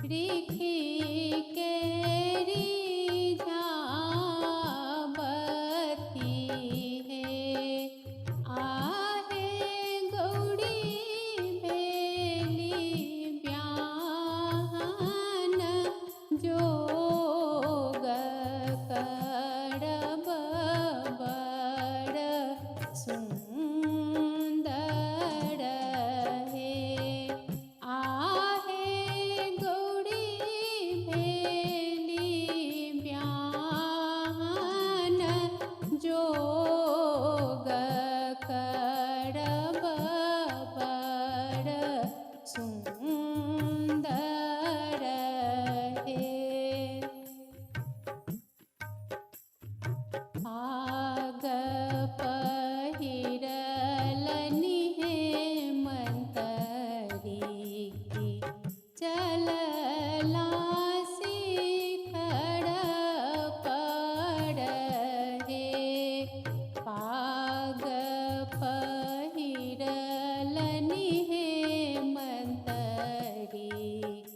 रिखी केरी झाबती है आहे गौड़ी भेली ब्याहन जोग करब बड़ सुंदर है आहे गौड़ी भेली ब्याहन जोग करब बड़ सुंदर है आग पहिरलनि हेमंतरी की चलला शिखर पर हे पाग पहिरलनि हेमंतरी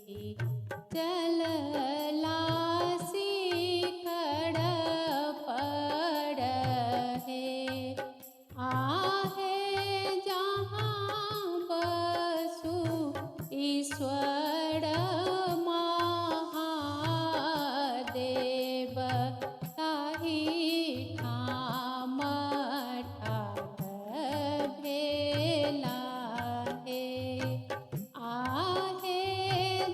की चलला शिखर पर है आहे जहाँ बसु ईश्वर महादेव ताहि ठाम ठाढ़ भेला है आहे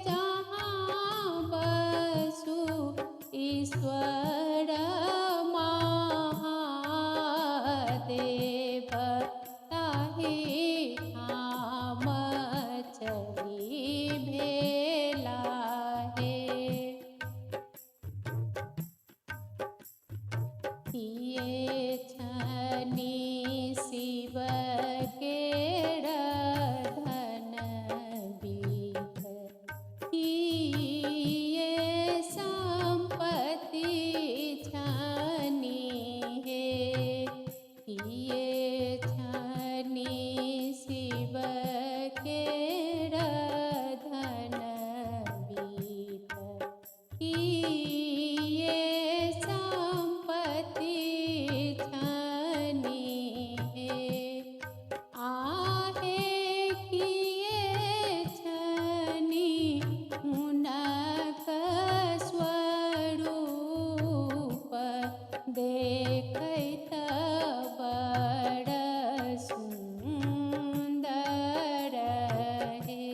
जहाँ बसु ईश्वर महादेव ताहि ठाम चली भेला है किए छनि शिव केर धन बीत किए संपत्ति छनि हे किए छनि शिव केर धन बीत किए संपत्ति छनि हे आहे किए छनि हुनक स्वरूप देखैत बड़ सुंदर है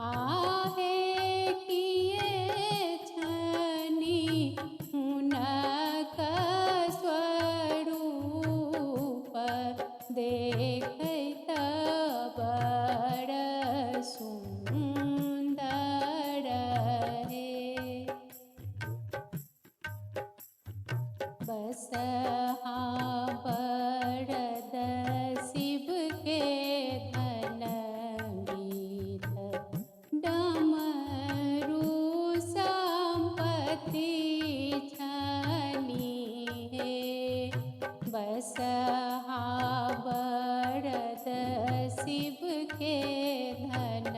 आहे किए छनि हुनक स्वरूप देखैत बड़ सुंदर है बसहा बरद शिव के धन बीत डमरू संपत्ति छनि हे बसहा बरद शिव के धन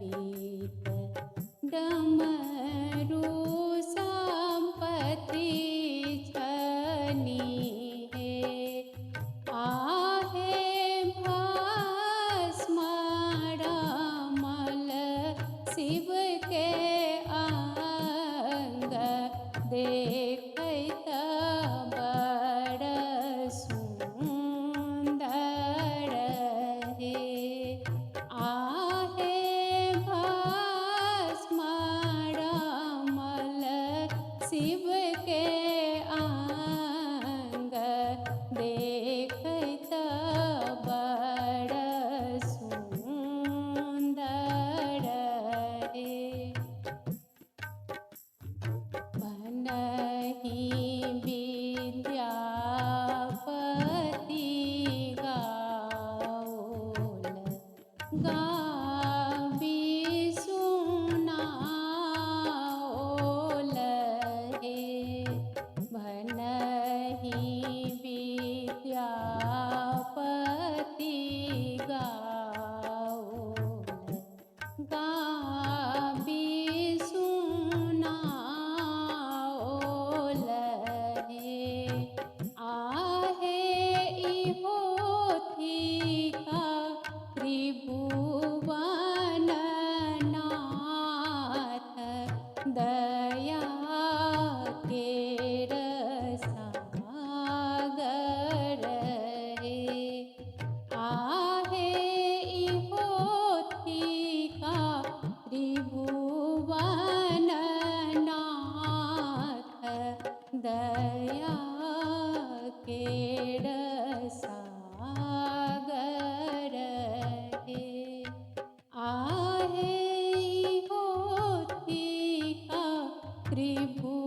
बीत डमरू संपत्ति छनि हे आहे भस्म रमल शिव के अंग देखैत बड़ सुंदर है आहे भस्म रमल शिव के अंग देखैत बड़ सुंदर है। त्रिभुवन